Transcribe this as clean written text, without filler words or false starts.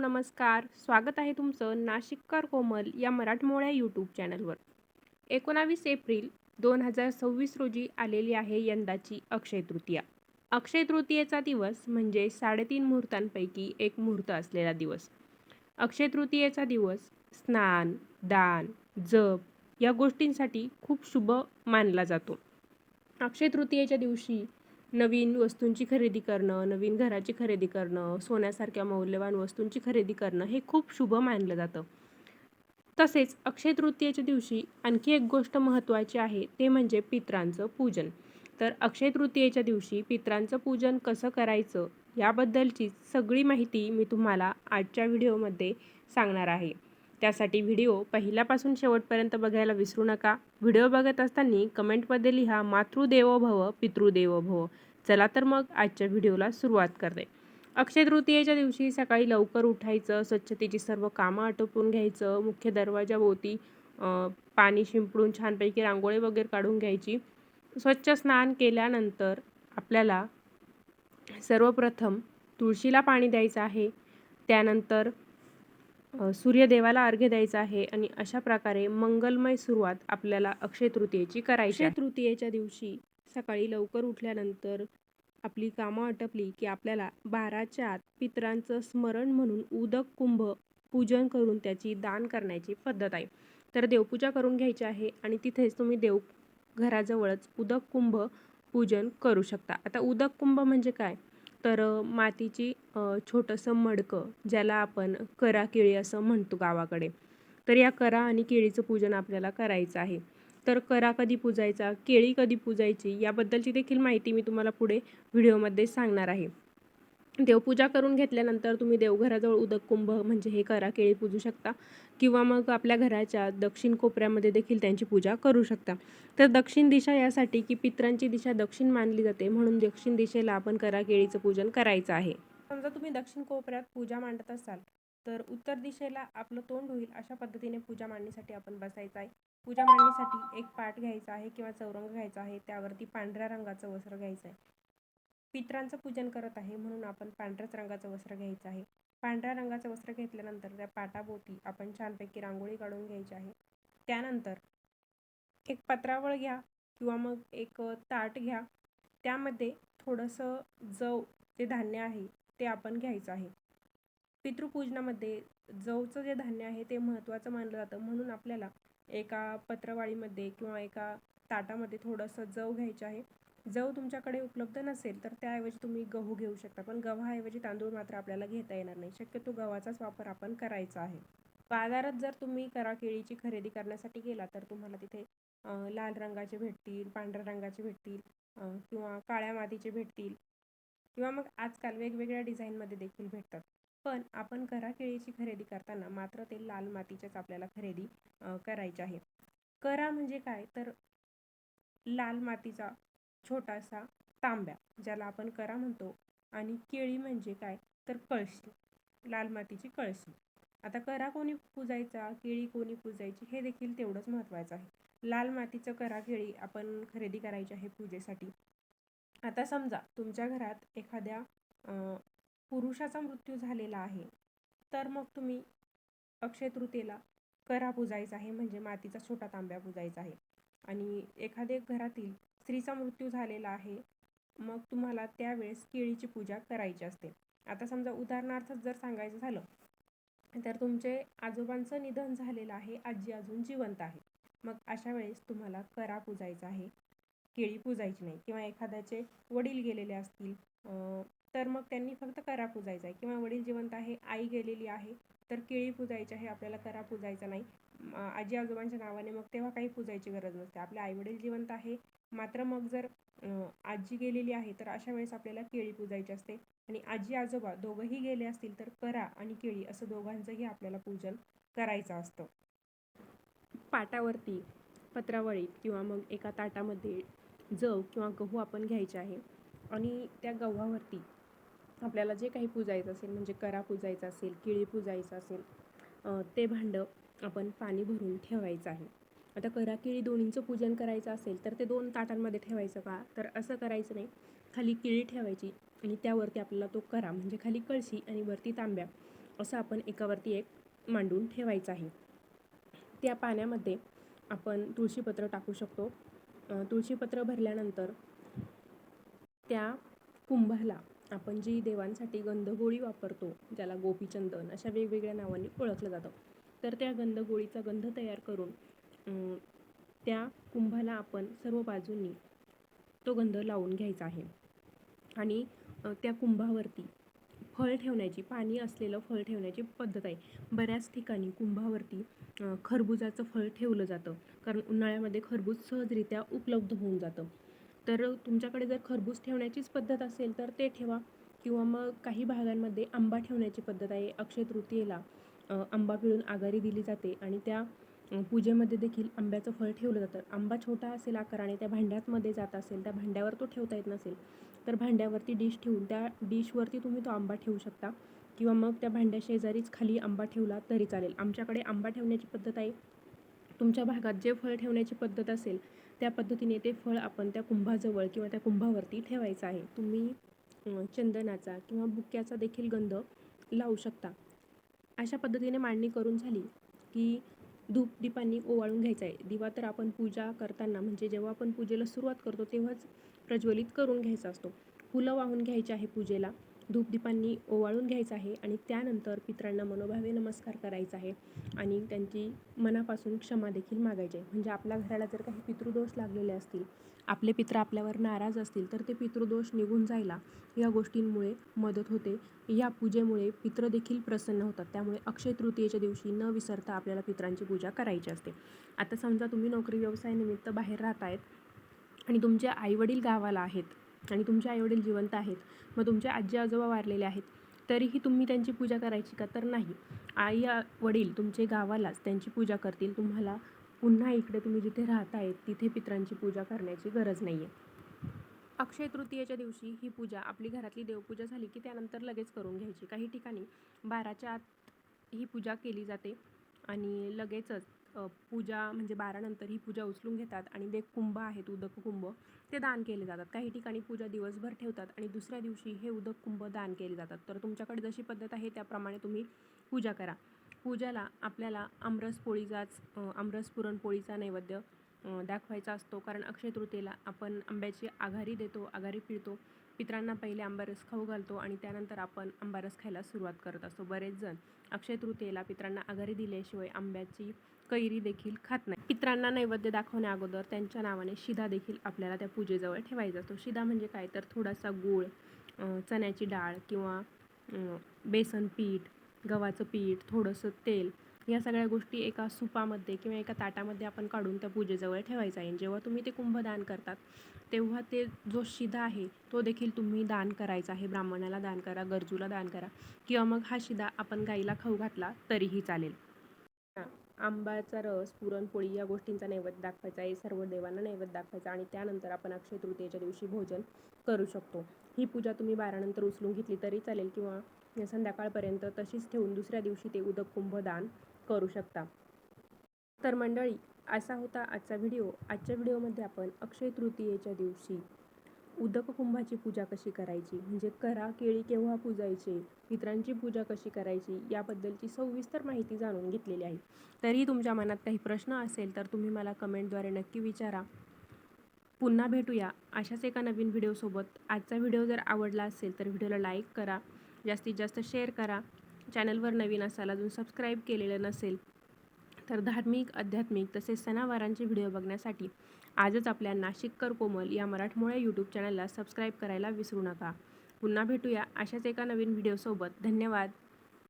नमस्कार. स्वागत आहे तुमचं नाशिककर कोमल या मराठमोळ्या यूट्यूब चॅनलवर. 19 एप्रिल 2026 रोजी आलेली आहे यंदाची अक्षय तृतीया. अक्षय तृतीयेचा दिवस म्हणजे 3.5 मुहूर्तांपैकी एक मुहूर्त असलेला दिवस. अक्षय तृतीयेचा दिवस स्नान, दान, जप या गोष्टींसाठी खूप शुभ मानला जातो. अक्षय तृतीयेच्या दिवशी नवीन वस्तूंची खरेदी करणं, नवीन घराची खरेदी करणं, सोन्यासारख्या मौल्यवान वस्तूंची खरेदी करणं हे खूप शुभ मानलं जातं. तसेच अक्षय तृतीयेच्या दिवशी आणखी एक गोष्ट महत्त्वाची आहे, ते म्हणजे पितरांचं पूजन. तर अक्षय तृतीयेच्या दिवशी पितरांचं पूजन कसं करायचं याबद्दलची सगळी माहिती मी तुम्हाला आजच्या व्हिडिओमध्ये सांगणार आहे. त्यासाठी व्हिडिओ पहिल्यापासून शेवटपर्यंत बघायला विसरू नका. व्हिडिओ बघत असताना कमेंटमध्ये लिहा मातृदेवो भव पितृदेवो भव. चला तर मग आजच्या व्हिडिओला सुरुवात करते. अक्षय तृतीयेच्या दिवशी सकाळी लवकर उठायचं, स्वच्छतेची सर्व कामं आटोपून घ्यायचं, मुख्य दरवाजाभोवती पाणी शिंपडून छानपैकी रांगोळी वगैरे काढून घ्यायची. स्वच्छ स्नान केल्यानंतर आपल्याला सर्वप्रथम तुळशीला पाणी द्यायचं आहे. त्यानंतर सूर्यदेवाला अर्घ्य द्यायचा आहे आणि अशा प्रकारे मंगलमय सुरुवात आपल्याला अक्षय तृतीयेची करायची आहे. अक्षय तृतीयेच्या दिवशी सकाळी लवकर उठल्यानंतर आपली कामं आटपली की आपल्याला 12च्या आत पितरांचं स्मरण म्हणून उदक कुंभ पूजन करून त्याची दान करण्याची पद्धत आहे. तर देवपूजा करून घ्यायची आहे आणि तिथेच तुम्ही घराजवळच उदक कुंभ पूजन करू शकता. आता उदक कुंभ म्हणजे काय, तर मातीची छोटंसं मडकं ज्याला आपण करा केळी असं म्हणतो गावाकडे. तर या करा आणि केळीचं पूजन आपल्याला करायचं आहे. तर करा कधी पूजायचा, केळी कधी पूजायची याबद्दलची देखील माहिती मी तुम्हाला पुढे व्हिडिओमध्ये सांगणार आहे. देवपूजा करून घेतल्यानंतर तुम्ही देवघराजवळ उदक कुंभ म्हणजे हे करा केळी पूजू शकता किंवा मग आपल्या घराच्या दक्षिण कोपऱ्यामध्ये देखील त्यांची पूजा करू शकता. तर दक्षिण दिशा यासाठी की पितरांची दिशा दक्षिण मानली जाते, म्हणून दक्षिण दिशेला आपण करा केळीचं पूजन करायचं आहे. समजा तुम्ही दक्षिण कोपऱ्यात पूजा मांडत असाल तर उत्तर दिशेला आपलं तोंड होईल अशा पद्धतीने पूजा मांडणीसाठी आपण बसायचं आहे. पूजा मांडणीसाठी एक पाट घ्यायचा आहे किंवा चौरंग घ्यायचा आहे, त्यावरती पांढऱ्या रंगाचं वस्त्र घ्यायचं आहे. पितरांचं पूजन करत आहे म्हणून आपण पांढऱ्याच रंगाचं वस्त्र घ्यायचं आहे. पांढऱ्या रंगाचं वस्त्र घेतल्यानंतर त्या पाटाभोवती आपण छानपैकी रांगोळी काढून घ्यायची आहे. त्यानंतर एक पत्रावळ घ्या किंवा मग एक ताट घ्या. त्यामध्ये थोडंसं जव जे धान्य आहे ते आपण घ्यायचं आहे. पितृपूजनामध्ये जवचं जे धान्य आहे ते महत्त्वाचं मानलं जातं, म्हणून आपल्याला एका पत्रवाळीमध्ये किंवा एका ताटामध्ये थोडंसं जव घ्यायचं आहे. जव तुमच्याकडे उपलब्ध नसेल तर त्याऐवजी तुम्ही गहू घेऊ शकता, पण गव्हाऐवजी तांदूळ मात्र आपल्याला घेता येणार नाही. शक्यतो गव्हाचाच वापर आपण करायचा आहे. बाजारात जर तुम्ही करा केळीची खरेदी करण्यासाठी गेला तर तुम्हाला तिथे लाल रंगाचे भेटतील, पांढऱ्या रंगाचे भेटतील किंवा काळ्या मातीचे भेटतील किंवा मग आजकाल वेगवेगळ्या डिझाईनमध्ये देखील भेटतात. पण आपण करा केळीची खरेदी करताना मात्र ते लाल मातीच्याच आपल्याला खरेदी करायची आहे. करा म्हणजे काय, तर लाल मातीचा छोटासा तांब्या ज्याला आपण करा म्हणतो, आणि केळी म्हणजे काय, तर कळशी, लाल मातीची कळशी. आता करा कोणी पूजायचा, केळी कोणी पूजायची हे देखील तेवढंच महत्त्वाचं आहे. लाल मातीचं करा केळी आपण खरेदी करायची आहे पूजेसाठी. आता समजा तुमच्या घरात एखाद्या पुरुषाचा मृत्यू झालेला आहे, तर मग तुम्ही अक्षय तृतीयेला करा पूजायचा आहे म्हणजे मातीचा छोटा तांब्या पूजायचा आहे. आणि एखाद्या घरातील स्त्रीचा मृत्यू झालेला आहे, मग तुम्हाला त्यावेळेस केळीची पूजा करायची असते. आता समजा उदाहरणार्थ जर सांगायचं झालं तर तुमचे आजोबांचं निधन झालेलं आहे, आजी अजून जिवंत आहे, मग अशा वेळेस तुम्हाला करा पूजायचा आहे, केळी पूजायची नाही. किंवा एखाद्याचे वडील गेलेले असतील तर मग त्यांनी फक्त करा पूजायचा आहे. किंवा वडील जिवंत आहे, आई गेलेली आहे, तर केळी पूजायची आहे, आपल्याला करा पूजायचा नाही. आजी आजोबांच्या नावाने मग तेव्हा काही पूजायची गरज नसते. आपले आईवडील जिवंत आहे मात्र मग जर आजी गेलेली आहे तर अशा वेळेस आपल्याला केळी पूजायची असते. आणि आजी आजोबा दोघंही गेले असतील तर करा आणि केळी असं दोघांचंही आपल्याला पूजन करायचं असतं. पाटावरती पत्रावळीत किंवा मग एका ताटामध्ये जव किंवा गहू आपण घ्यायचे आहे आणि त्या गव्हावरती आपल्याला जे काही पूजायचं असेल, म्हणजे करा पूजायचा असेल, केळी पूजायचं असेल, ते भांडं आपण पाणी भरून ठेवायचं आहे. आता करा केळी दोन्हींचं पूजन करायचं असेल तर ते 2 ताटांमध्ये ठेवायचं का, तर असं करायचं नाही. खाली केळी ठेवायची आणि त्यावरती आपल्याला तो करा म्हणजे खाली कळशी आणि वरती तांब्या असं आपण एकावरती एक मांडून ठेवायचं आहे. त्या पाण्यामध्ये आपण तुळशीपत्र टाकू शकतो. तुळशीपत्र भरल्यानंतर त्या कुंभाला आपण जी देवांसाठी गंधगोळी वापरतो, ज्याला गोपीचंदन अशा वेगवेगळ्या नावांनी ओळखलं जातं, तर त्या गंधगोळीचा गंध तयार करून त्या कुंभाला आपण सर्व बाजूंनी तो गंध लावून घ्यायचा आहे. आणि त्या कुंभावरती फळ ठेवण्याची, पाणी असलेलं फळ ठेवण्याची पद्धत आहे. बऱ्याच ठिकाणी कुंभावरती खरबुजाचं फळ ठेवलं जातं, कारण उन्हाळ्यामध्ये खरबूज सहजरित्या उपलब्ध होऊन जातं. तर तुमच्याकडे जर खरबूज ठेवण्याचीच पद्धत असेल तर ते ठेवा, किंवा मग काही भागांमध्ये आंबा ठेवण्याची पद्धत आहे. अक्षय तृतीयेला आंबा पिळून आघाडी दिली जाते आणि त्या पूजेमध्ये देखील आंब्याचं फळ ठेवलं जातं. आंबा छोटा असेल आकाराने, त्या भांड्यामध्ये जात असेल, त्या भांड्यावर तो ठेवता येत नसेल तर भांड्यावरती डिश ठेवून त्या डिशवरती तुम्ही तो आंबा ठेवू शकता, किंवा मग त्या भांड्याशेजारीच खाली आंबा ठेवला तरी चालेल. आमच्याकडे आंबा ठेवण्याची पद्धत आहे. तुमच्या भागात जे फळ ठेवण्याची पद्धत असेल त्या पद्धतीने ते फळ आपण त्या कुंभाजवळ किंवा त्या कुंभावरती ठेवायचं आहे. तुम्ही चंदनाचा किंवा बुक्याचा देखील गंध लावू शकता. अशा पद्धतीने मांडणी करून झाली की धूप दीपांनी ओवाळून घ्यायचा आहे. दिवा तर आपण पूजा करताना, म्हणजे जेव्हा आपण पूजेला सुरुवात करतो तेव्हाच प्रज्वलित करून घ्यायचा असतो. फुलं वाहून घ्यायची आहे पूजेला, धूपदीपांनी ओवाळून घ्यायचं आहे आणि त्यानंतर पितरांना मनोभावे नमस्कार करायचा आहे आणि त्यांची मनापासून क्षमा देखील मागायची आहे. म्हणजे आपल्या घराला जर काही पितृदोष लागलेले असतील, आपले पित्र आपल्यावर नाराज असतील, तर ते पितृदोष निघून जायला या गोष्टींमुळे मदत होते. या पूजेमुळे पित्र देखील प्रसन्न होतात. त्यामुळे अक्षय तृतीयेच्या दिवशी न विसरता आपल्याला पितरांची पूजा करायची असते. आता समजा तुम्ही नोकरी व्यवसायानिमित्त बाहेर राहत आहेत आणि तुमचे आईवडील गावाला आहेत आणि तुमचे आईवडील जिवंत आहेत, मग तुमचे आजी आजोबा वारलेले आहेत, तरीही तुम्ही त्यांची पूजा करायची का? तर नाही. आई वडील तुमचे गावालाच त्यांची पूजा करतील. तुम्हाला पुन्हा इकडे तुम्ही जिथे राहतायत तिथे पितरांची पूजा करण्याची गरज नाही आहे. अक्षय तृतीयेच्या दिवशी ही पूजा, आपली घरातली देवपूजा झाली की त्यानंतर लगेच करून घ्यायची. काही ठिकाणी 12च्या आत ही पूजा केली जाते आणि लगेचच पूजा म्हणजे 12 नंतर ही पूजा उचलून घेतात आणि जे कुंभ आहेत, उदक कुंभ, ते दान केले जातात. काही ठिकाणी पूजा दिवसभर ठेवतात आणि दुसऱ्या दिवशी हे उदक कुंभ दान केले जातात. तर तुमच्याकडे जशी पद्धत आहे त्याप्रमाणे तुम्ही पूजा करा. पूजाला आपल्याला आमरस पुरणपोळीचा नैवेद्य दाखवायचा असतो, कारण अक्षय तृतीयेला आपण आंब्याची आघाडी देतो, आघाडी पिळतो. पितरांना पहिले आंबारस खाऊ घालतो आणि त्यानंतर आपण आंबारस खायला सुरुवात करत असतो. बरेच जण अक्षय तृतीयेला पितरांना आघाडी दिल्याशिवाय आंब्याची कैरी देखील खात नाही. पितरांना नैवेद्य दाखवण्या अगोदर त्यांच्या नावाने शिधा देखील आपल्याला त्या पूजेजवळ ठेवायचा असतो. शिधा म्हणजे काय, तर थोडासा गूळ, चण्याची डाळ किंवा बेसन पीठ, गव्हाचं पीठ, थोडंसं तेल, या सगळ्या गोष्टी एका सुपामध्ये किंवा एका ताटामध्ये आपण काढून त्या पूजेजवळ ठेवायचा आहे. जेव्हा तुम्ही ते कुंभ दान करतात तेव्हा ते जो शिधा आहे तो देखील तुम्ही दान करायचा आहे. ब्राह्मणाला दान करा, गरजूला दान करा, किंवा मग हा शिधा आपण गाईला खाऊ घातला तरीही चालेल. आंब्याचा रस, पुरणपोळी या गोष्टींचा नैवेद्य दाखवायचा आहे, सर्व देवांना नैवेद्य दाखवायचा आणि त्यानंतर आपण अक्षय तृतीयेच्या दिवशी भोजन करू शकतो. ही पूजा तुम्ही 12 नंतर उचलून घेतली तरी चालेल किंवा संध्याकाळपर्यंत तशीच ठेवून दुसऱ्या दिवशी ते उदक कुंभ दान करू शकता. तर मंडळी, असा होता आजचा व्हिडिओ. आजच्या व्हिडिओमध्ये आपण अक्षय तृतीयेच्या दिवशी उदक कुंभाची पूजा कशी करायची, म्हणजे करा केळी केव्हा पूजायचे, पितरांची पूजा कशी करायची, याबद्दलची सविस्तर माहिती जाणून घेतलेली आहे. तरीही तुमच्या मनात काही प्रश्न असेल तर तुम्ही मला कमेंटद्वारे नक्की विचारा. पुन्हा भेटूया अशाच एका नवीन व्हिडिओसोबत. आजचा व्हिडिओ जर आवडला असेल तर व्हिडिओला लाईक करा, जास्तीत जास्त शेअर करा. चॅनलवर नवीन असाल, अजून सबस्क्राईब केलेलं नसेल तर धार्मिक, आध्यात्मिक तसेच सणावारांचे व्हिडिओ बघण्यासाठी आजच आपल्या नाशिककर कोमल या मराठमोळ्या यूट्यूब चॅनलला सबस्क्राईब करायला विसरू नका. पुन्हा भेटूया अशाच एका नवीन व्हिडिओसोबत. धन्यवाद.